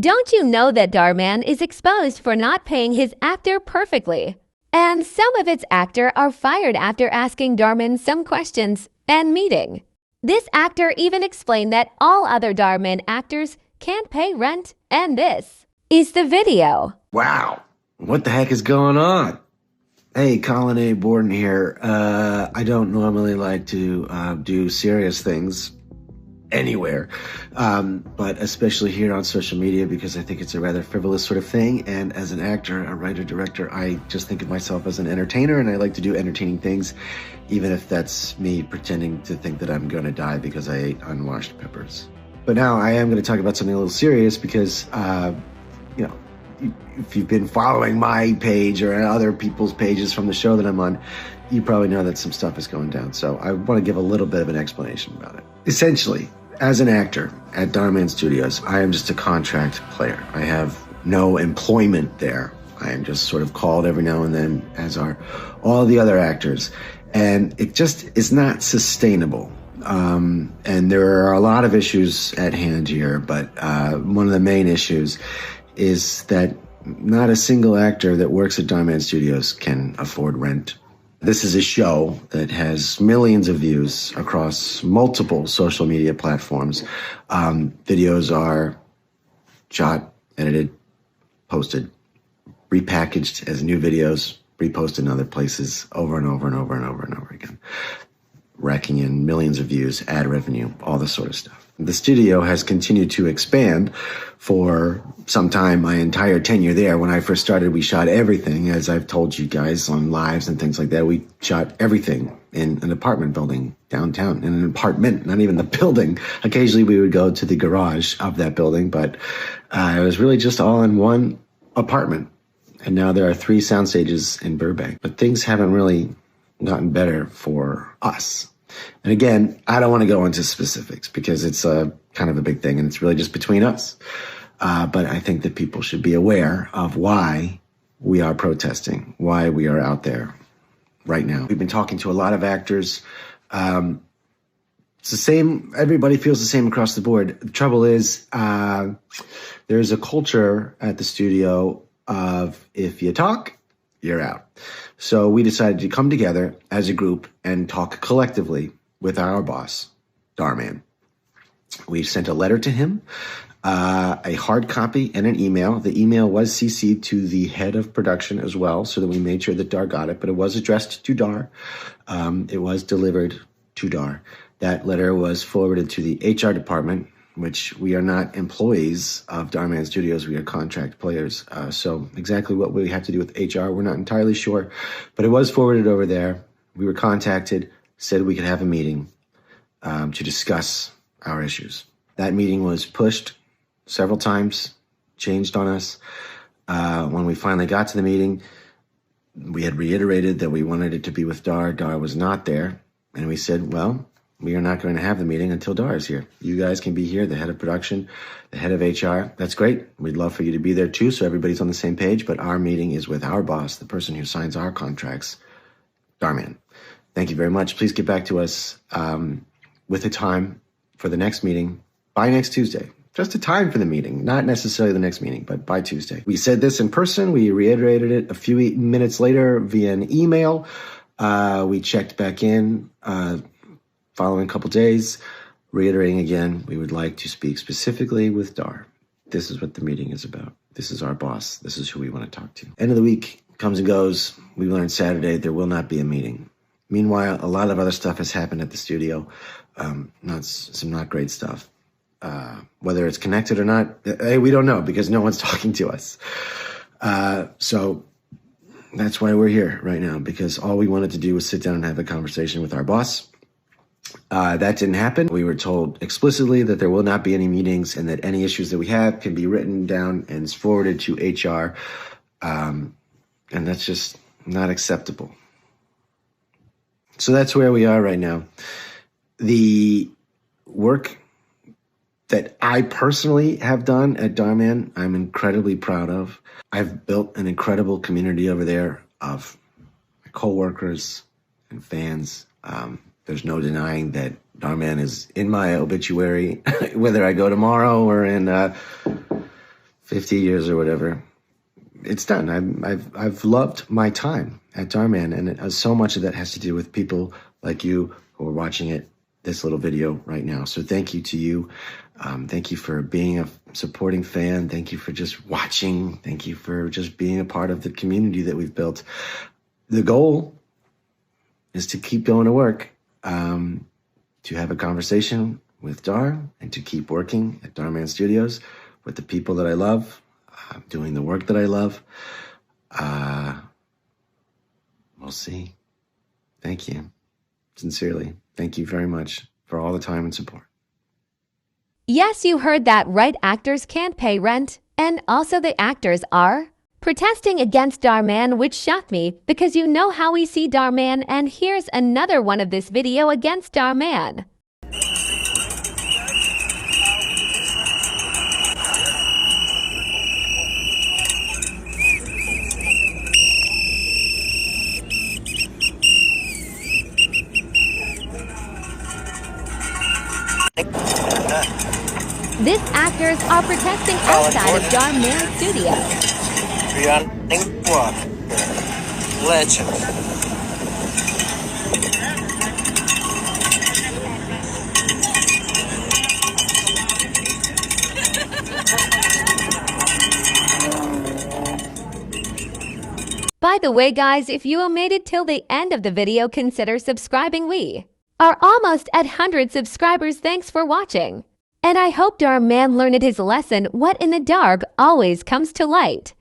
Don't you know that Mann is exposed for not paying his actor perfectly? And some of its actors are fired after asking Mann some questions and meeting. This actor even explained that all other Mann actors can't pay rent, and this is the video. Wow, what the heck is going on? Hey, Colin A. Borden here. I don't normally like to do serious things anywhere, but especially here on social media because I think it's a rather frivolous sort of thing. And as an actor, a writer, director, I just think of myself as an entertainer, and I like to do entertaining things, even if that's me pretending to think that I'm going to die because I ate unwashed peppers. But now I am going to talk about something a little serious because, if you've been following my page or other people's pages from the show that I'm on, you probably know that some stuff is going down. So I want to give a little bit of an explanation about it. Essentially, as an actor at Dhar Mann Studios, I am just a contract player. I have no employment there. I am just sort of called every now and then, as are all the other actors. And it just is not sustainable. And there are a lot of issues at hand here, but one of the main issues is that not a single actor that works at Dhar Mann Studios can afford rent. This is a show that has millions of views across multiple social media platforms. Videos are shot, edited, posted, repackaged as new videos, reposted in other places over and over and over and over and over again, racking in millions of views, ad revenue, all this sort of stuff. The studio has continued to expand for some time, my entire tenure there. When I first started, we shot everything, as I've told you guys on lives and things like that. We shot everything in an apartment building downtown, in an apartment, not even the building. Occasionally we would go to the garage of that building, but it was really just all in one apartment. And now there are 3 sound stages in Burbank, but things haven't really gotten better for us. And again, I don't want to go into specifics because it's kind of a big thing and it's really just between us. But I think that people should be aware of why we are protesting, why we are out there right now. We've been talking to a lot of actors. It's the same. Everybody feels the same across the board. The trouble is there's a culture at the studio of if you talk, you're out. So we decided to come together as a group and talk collectively with our boss, Dhar Mann. We sent a letter to him, a hard copy and an email. The email was CC'd to the head of production as well, so that we made sure that Dhar got it, but it was addressed to Dhar. It was delivered to Dhar. That letter was forwarded to the HR department, which we are not employees of Dhar Mann Studios. We are contract players. So exactly what we have to do with HR, we're not entirely sure. But it was forwarded over there. We were contacted, said we could have a meeting to discuss our issues. That meeting was pushed several times, changed on us. When we finally got to the meeting, we had reiterated that we wanted it to be with Dhar. Dhar was not there. And we said, well, we are not going to have the meeting until Dhar is here. You guys can be here, the head of production, the head of HR. That's great. We'd love for you to be there too, so everybody's on the same page. But our meeting is with our boss, the person who signs our contracts, Dhar Mann. Thank you very much. Please get back to us with a time for the next meeting by next Tuesday. Just a time for the meeting, not necessarily the next meeting, but by Tuesday. We said this in person. We reiterated it a few minutes later via an email. We checked back in following a couple days, reiterating again, we would like to speak specifically with Dhar. This is what the meeting is about. This is our boss. This is who we want to talk to. End of the week comes and goes. We learned Saturday there will not be a meeting. Meanwhile, a lot of other stuff has happened at the studio. Some not great stuff. Whether it's connected or not, we don't know because no one's talking to us. So that's why we're here right now, because all we wanted to do was sit down and have a conversation with our boss. That didn't happen. We were told explicitly that there will not be any meetings and that any issues that we have can be written down and forwarded to HR. And that's just not acceptable. So that's where we are right now. The work that I personally have done at Dhar Mann, I'm incredibly proud of. I've built an incredible community over there of coworkers and fans. There's no denying that Dhar Mann is in my obituary, whether I go tomorrow or in 50 years or whatever, it's done. I've loved my time at Dhar Mann, and so much of that has to do with people like you who are watching this little video right now. So thank you to you. Thank you for being a supporting fan. Thank you for just watching. Thank you for just being a part of the community that we've built. The goal is to keep going to work, to have a conversation with Dhar, and to keep working at Dhar Mann Studios with the people that I love, doing the work that I love. We'll see. Thank you. Sincerely, thank you very much for all the time and support. Yes, you heard that right. Actors can't pay rent. And also the actors are protesting against Dhar Mann, which shocked me because you know how we see Dhar Mann. And here's another one of this video against Dhar Mann. These actors are protesting outside of Dhar Mann studio. Legend. By the way, guys, if you made it till the end of the video, consider subscribing. We are almost at 100 subscribers. Thanks for watching. And I hope Dhar Mann learned his lesson. What in the dark always comes to light.